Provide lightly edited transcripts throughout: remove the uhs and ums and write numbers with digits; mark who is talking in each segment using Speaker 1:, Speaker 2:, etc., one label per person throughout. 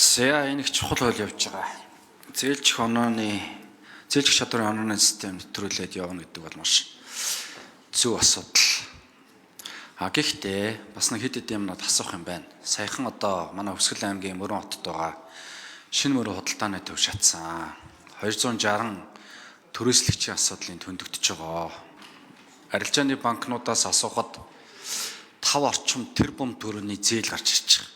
Speaker 1: За энэ их чухал хөл явж байгаа. Зээлжих чадрын онооны систем нэвтрүүлээд явна гэдэг бол маш зөв асуудал. Гэхдээ бас нэг хэд хэдэн юмнууд асуух юм байна. Саяхан одоо манай Өвсгөл аймгийн Мөрөн хотод байгаа шинэ мөрөн худалдааны төв шатсан. 260 төрөөслөгчийн асуудлыг төндөгдөж байгаа. Арилжааны банкнуудаас асуухад 5 орчим тэрбум төгрөгийн зээл гарч ирж байгаа.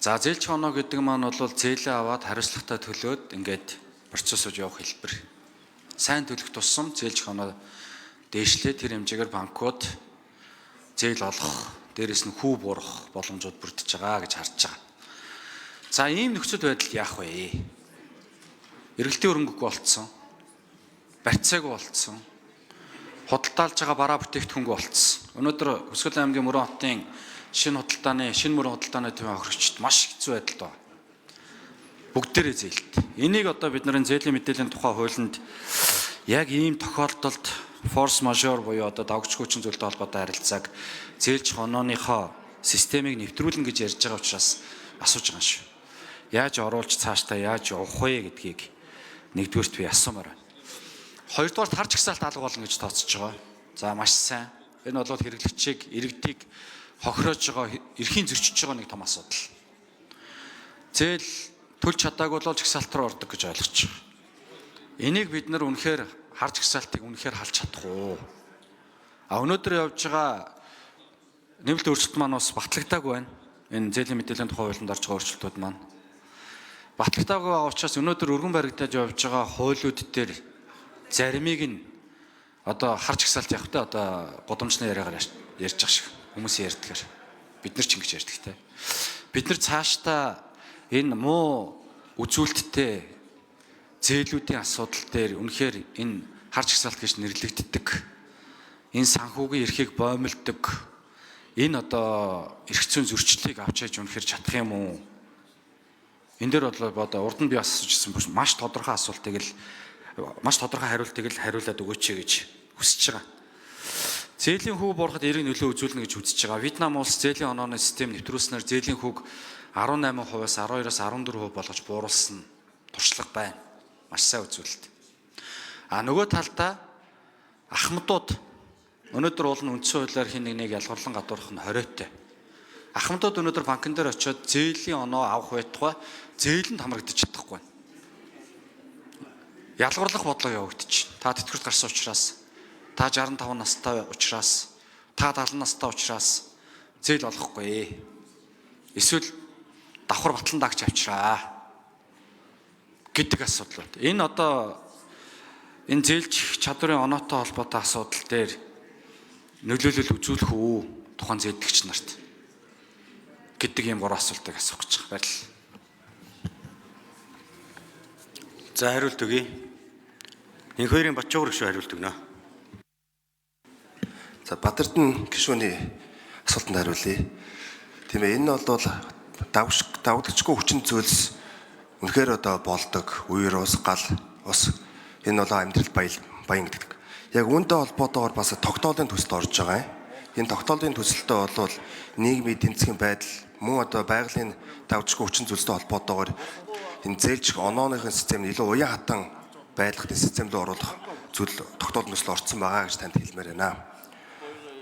Speaker 1: За зээлжих оноо гэдэг маань бол зээлээ аваад хариуцлагатай төлөөд ингээд процессыг явах хэлбэр. Сайн төлөх тусам зээлжих оноо дээшлээ тэр хэмжээгээр банкуд зээл олох, дээрэс нь хүү буурах боломжууд бүрдэж байгаа гэж харж байгаа. За ийм нөхцөл байдал яах вэ? Эргэлтийн хөрөнгөгүй болцсон. Барьцаагүй болцсон. Худалдаалж байгаа бараа бүтээгдэхүүнгүй болцсон. Өнөөдөр Өвсгөл аймгийн Мөрөн хотын шинэ мөрөн худалдааны төвийн хохирогчд маш хэцүү байдалд байна. Бүгдээрээ зээлт. Энийг одоо бид нарын зээлийн мэдээллийн тухай хуулинд яг ийм тохиолдолд форс мажор буюу одоо давгч хүчин зүйлтэй холбоотой харилцааг зээлжих онооныхоо системийг нэвтрүүлнэ гэж ярьж байгаа учраас асууж байгаа шүү. Яаж оруулж цаашдаа яаж явах вэ гэдгийг нэгдүгээрт би асуумаар байна. Хоёрдугаарт харж ихсаалт алга болно гэж тооцож байгаа. За маш сайн. Энэ бол хэрэглэгчийг иргэдийг хохироож байгаа, эрхийн зөрчиж байгаа нэг том асуудал. Зээл төлж чадаагүй бол жагсаалт руу ордог гэж ойлгож байгаа. Энийг бид нар үнэхээр харж жагсаалтыг үнэхээр халж чадахгүй. Өнөөдөр явж байгаа нэмэлт өөрчлөлт маань бас батлагдаагүй байна. Энэ зээлийн мэдээллийн тухай хуулинд орж байгаа өөрчлөлтүүд маань батлагдаагүй байгаа учраас өнөөдөр өргөн баригдаж явж байгаа хуулиуд дээр заримыг нь одоо харж жагсаалт явахтай одоо годамжны яриагаар ярьж байгаа шиг хүмүүс ярьдгаар бид нар ч ингэж ярьдаг те. Бид нар цаашдаа энэ муу үзүүлэлттэй зээлүүдийн асуудал дээр үнэхээр энэ харж жагсаалт гэж нэрлэгддэг. Энэ санхүүгийн эрхийг боомлдог. Энэ одоо эрх зүйн зөрчлөлийг авч яаж үнэхээр чадах юм уу? Энэ дээр бол одоо урд нь би асуужсэн маш тодорхой асуултыг л маш тодорхой хариултыг л хариулаад өгөөч гэж хүсэж байгаа. Зээлийн хүү буурахад эрэг нөлөө үзүүлнэ гэж үзэж байгаа. Вьетнам улс зээлийн онооны систем нэвтрүүлснээр зээлийн хүүг 18%-аас 12-аас 14% болгож бууруулсан туршлага байна. Маш сайн үзүүлэлт. Нөгөө талдаа ахмадууд өнөөдөр уул нь үндсэн хуулиар хин нэг ялгарлан гадуурх нь 20-тэй. Ахмадууд өнөөдөр банкн дээр очиод зээлийн оноо авах байтугай зээлэнд хамрагдаж чадахгүй байна. Ялгарлах бодлого явагдчих. Та тэтгэврт гарсан учраас, та 65 настай учраас, та 70 настай учраас зээл олохгүй. Эсвэл давхар батлан дагч авчраа гэдэг асуудлууд. Энэ одоо энэ зээлжих чадрын оноотой холбоотой асуудал дээр нөлөөлөл үзүүлэх үү тухайн зээлдэгч нарт гэдэг ийм гурван асуултыг асуух гэж байна. Баярлалаа.
Speaker 2: За хариулт өгье. Нэг хоёрын Батчуугар гишүүн хариулт өгнө.
Speaker 3: За Бадардан гишүүний асуултанд хариулъя. Тийм ээ, энэ нь бол давгдагчгүй хүчин зүйлс үнэхээр одоо болдог. Үер ус, гал ус энэ бол амьдрал баян гэдэг. Яг үүнтэй холбоотойгоор бас тогтоолын төсөлд орж байгаа юм. Энэ тогтоолын төсөлтөд бол нийгмийн эдийн засгийн байдал мөн одоо байгалийн давгдагчгүй хүчин зүйлстэй холбоотойгоор энэ зээлжих онооныхын системд илүү уян хатан байдлахын системд оруулах зүйл тогтоолын төсөл орцсон байгаа гэж танд хэлмээр байна.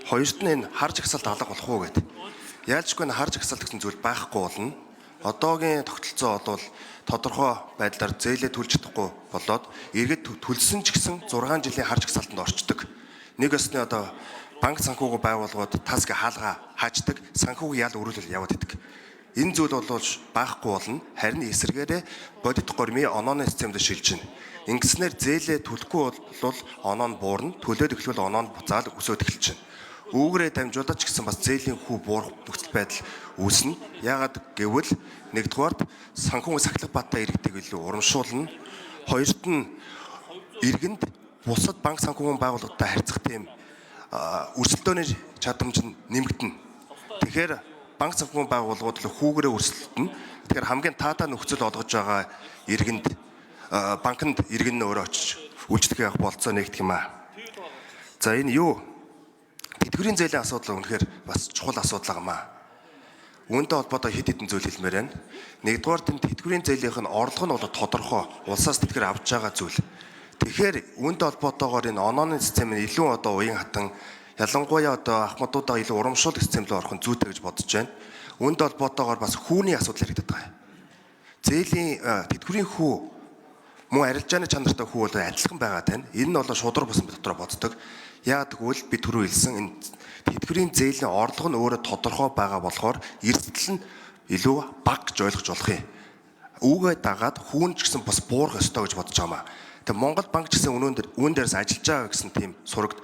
Speaker 3: Хоёрт нь энэ харж ихсалт алга болох уу гэдэг. Яалчгүй энэ харж ихсалт гэсэн зүйл байхгүй болно. Одоогийн тогтолцоо бол тодорхой байдлаар зээлээ төлж чадахгүй болоод иргэд төлсөн ч гэсэн 6 жилийн харж ихсалтанд орчдөг. Нэг өсний одоо банк санхүүгийн байгууллагууд тасгийн хаалга хааждаг, санхүүгийн ял өрөөлөл яваад идэг. Энэ зүйл бол байхгүй болно. Харин эсрэгээрээ бодит гормын онооны системд шилжинэ. Ингэснээр зээлээ төлөхгүй бол оноо нь буурна. Төлөөд эхлвэл оноо нь буцаад өсөд эхэлж байна. Үүгээрээ дамжуулаад ч гэсэн бас зээлийн хүү буурах нөхцөл байдал үүснэ. Яагаад гэвэл нэгдүгээрт санхүүгийн сахилга баатай иргэдэг илүү урамшуулна. Хоёрт нь иргэнд бусад банк санхүүгийн байгууллагатай харьцах тийм өрсөлдөөний чадамж нь нэмэгдэнэ. Тэгэхээр банк санхүүгийн байгууллагууд л хүүгээрээ өрсөлдөнө. Тэгэхээр хамгийн таатай нөхцөл олгож байгаа иргэнд банкнд иргэн нь өөрөө очиж үйлчлэг явах болцоо нэгдэх юм аа. За энэ юу? Тэтгэврийн зээлийн асуудал үнэхээр бас чухал асуудал гэмаа. Үүнтэй холбоотой хэд хэдэн зүйл хэлмээр байна. Нэгдүгээр тэнд тэтгэврийн зээлийнх нь орлого нь бол тодорхой. Улсаас тэтгэр авч байгаа зүйл. Тэгэхээр үүнтэй холбоотойгоор энэ онооны систем нь илүү одоо уян хатан ялангуяа одоо ахмадуудаа илүү урамшуулах систем рүү орох нь зүйтэй гэж бодож байна. Үүнтэй холбоотойгоор бас хүүний асуудал яригддаг байгаа. Зээлийн тэтгэврийн хүү мөн арилжааны чанартай хүү бол адилхан байгаа тань. Энэ нь бол шудраг бус дотроо боддог. Яагаад гэвэл би түрүү хэлсэн энэ тэтгэврийн зээлийн орлого нь өөрөө тодорхой байгаа болохоор эрсдэл нь илүү бага гэж ойлгож болох юм. Үүгээ дагаад хүүн ч гэсэн бас буурах ёстой гэж бодож байгаа юм. Тэгээ Монгол банк ч гэсэн үүн дээрээс ажиллаж байгаа гэсэн тийм сурагт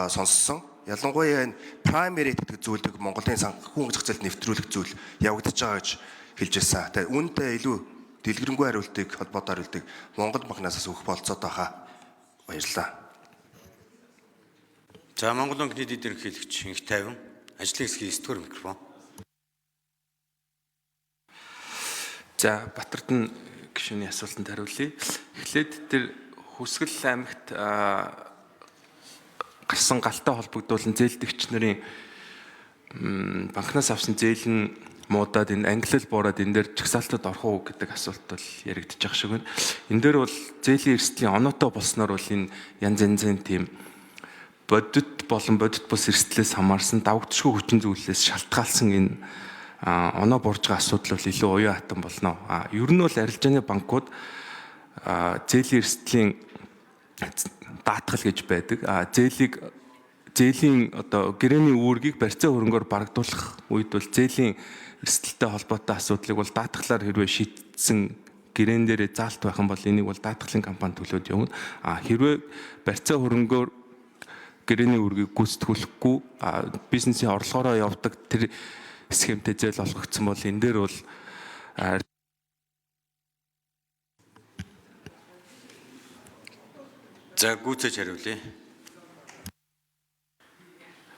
Speaker 3: сонссон. Ялангуяа энэ primary гэдэг зүйлийг Монголын санхүүгийн зах зээлд нэвтрүүлэх зүйл явагдаж байгаа гэж хэлж байсан. Тэгээ үүнтэй илүү дэлгэрэнгүй хариултыг холбоотой хариултыг Монгол банкнаас өгөх болцоод байгаа. Баярлалаа.
Speaker 2: За Монгол банкны дэд ерөнхийлөгч Инх Тайван ажлын хэсгийн 9-р микрофон.
Speaker 4: За Батардын гишүүний асуултанд хариулъя. Эхлээд тэр Хүсгэл аймагт гарсан галтай холбогдуулан зээлдэгч нарын банкнаас авсан зээл нь муудаад энэ ангилал буураад энэ дээр чагсаалтад орох уу гэдэг асуулт бол яригдчих шиг байна. Энэ дээр бол зээлийн эрсдлийн оноотой болсноор бол энэ янз янзын тийм бодит болон бодит бус эрсдлээс хамаарсан давагдчихгүй хүчин зүйлээс шалтгаалсан энэ оноо буурж байгаа асуудал бол илүү уян хатан болно. Ер нь бол арилжааны банкуд зээлийн эрсдлийн даатгал гэж байдаг. Зээлийн одоо гэрээний үүргийг барьцаа хөрөнгөөр барагдуулах үед бол зээлийн эрсдэлтэй холбоотой асуудлыг бол даатгалаар хэрвээ шийдсэн гэрээн дээрээ заалт байх юм бол энийг бол даатгалын компани төлөөд явна. Хэрвээ барьцаа хөрөнгөөр гэрээний үүргийг гүйцэтгүүлэхгүй бизнесийн орлогоороо явдаг тэр схемтэй зээл олгогдсон бол энэ дээр бол
Speaker 2: За гүйцэж хариулъя.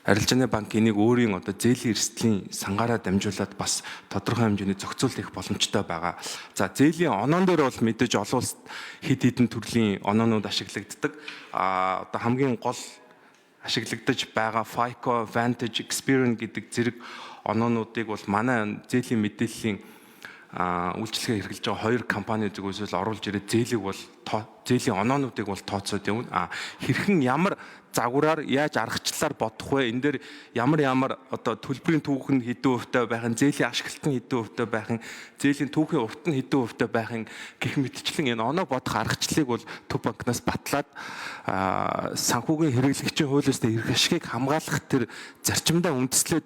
Speaker 4: Арилжааны банк энийг өөрийн одоо зээлийн эрсдлийн сангаараа дамжуулаад бас тодорхой хэмжээний зохицуулт их боломжтой байгаа. За зээлийн оноон дээр бол мэдээж олон улсад хэд хэдэн төрлийн оноонууд ашиглагддаг. Одоо хамгийн гол ашиглагдаж байгаа FICO, Vantage, Experian гэдэг зэрэг оноонуудыг бол манай зээлийн мэдээллийн үйлчлэгээ хэрэглэж байгаа хоёр компани зүгээс л оруулж ирээд зээлийн оноонуудыг бол тооцоод явна. Хэрхэн ямар загвараар яаж аргачлалаар бодох вэ? Энэ дээр ямар одоо төлбөрийн түүх нь хэдэн хувьтай байх нь, зээлийн ашиглалт нь хэдэн хувьтай байх нь, зээлийн түүхийн урт нь хэдэн хувьтай байх нь гэх мэтчлэн энэ оноо бодох аргачлалыг бол Төв банкнаас батлаад санхүүгийн хэрэглэгчийн хуулиас эрх ашигыг хамгаалах тэр зарчимдаа үндэслээд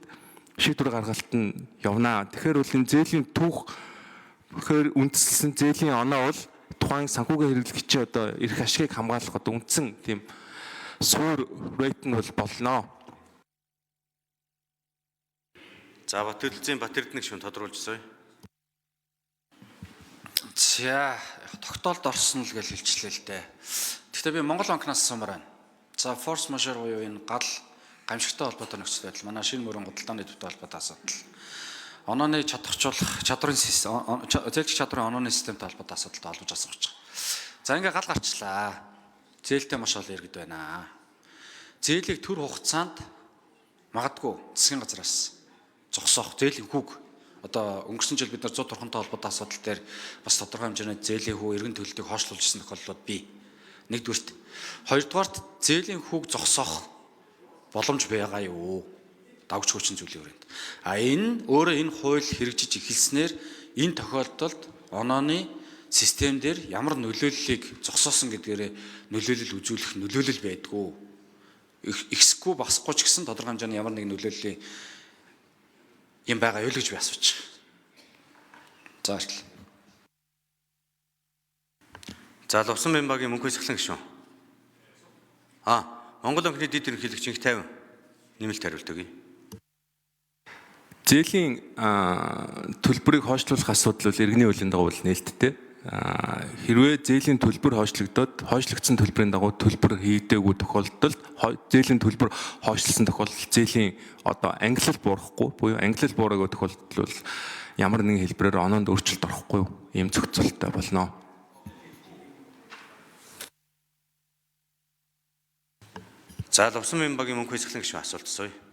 Speaker 4: шийдвэр гаргалт нь явна. Тэгэхээр бол энэ зээлийн түүх үндэслэн зээлийн оноо бол тухайн санхүүгийн хэрэглэгчийн одоо эрх ашигыг хамгаалах одоо үндсэн тийм суур рейт нь бол болно.
Speaker 2: За Батөрлөцийн Батэрдэн гишүүн тодруулж сууя.
Speaker 1: За тогтоолд орсон л гэж хэлчихлээ л дээ. Гэхдээ би Монгол банкнаас асуумаар байна. За форс мажор буюу энэ гал гамшигтай холбоотой нөхцөл байдал манай шинэ мөрөн худалдааны төвтэй холбоотой асуудал. Онооны чадварчлуулах чадрын зээлч чадрын онооны системтэй холбоотой асуудалтай холбож асууж байгаа. За ингээ гал гарчлаа. Зээлтэй маш олон иргэд байна. Зээлийг төр хугацаанд магадгүй засгийн газраас зогсоох зээлийн хүүг одоо өнгөрсөн жил бид нар 100 турхантай холбоотой асуудал дээр бас тодорхой хэмжээний зээлийн хүү иргэн төлөлтийг хойшлуулж ирсэн тохиолдлууд бий. Нэгдүгürt, хоёрдугаарт зээлийн хүүг зогсоох боломж байгаа юу? Давгч хүчин зүйлийн хүрээнд. Энэ өөрөө энэ хууль хэрэгжиж эхэлснээр энэ тохиолдолд онооны систем дээр ямар нөлөөллийг зогсоосон гэдгээрээ нөлөөлөл үзүүлэх нөлөөлөл байдгүй. Ихсэхгүй басахгүй ч гэсэн тодорхой хэмжээний ямар нэг нөлөөллийн юм байгаа юу л гэж би асууж байгаа. За баярлалаа.
Speaker 2: За Лувсан Бямбагийн мөнхөс эхлэн гишүүн. Монгол банкны дэд ерөнхийлөгч Инх Тайван нэмэлт хариулт өгье.
Speaker 4: Зээлийн төлбөрийг хойшлуулах асуудал бол иргэний хуулийн дагуу нээлттэй. Хэрвээ зээлийн төлбөр хойшлогдсон төлбөрийн дагуу төлбөр хийгдээгүй тохиолдолд зээлийн төлбөр хойшлсон тохиолдолд зээлийн одоо ангилал буурахгүй буюу ангилал буураагүй тохиолдолд бол ямар нэгэн хэлбэрээр оноонд өөрчлөлт орохгүй ийм зохицуулттай болно.
Speaker 2: За Лувсан Бямбагийн мөнхөс эхлэн гишүүн асуулт сууя.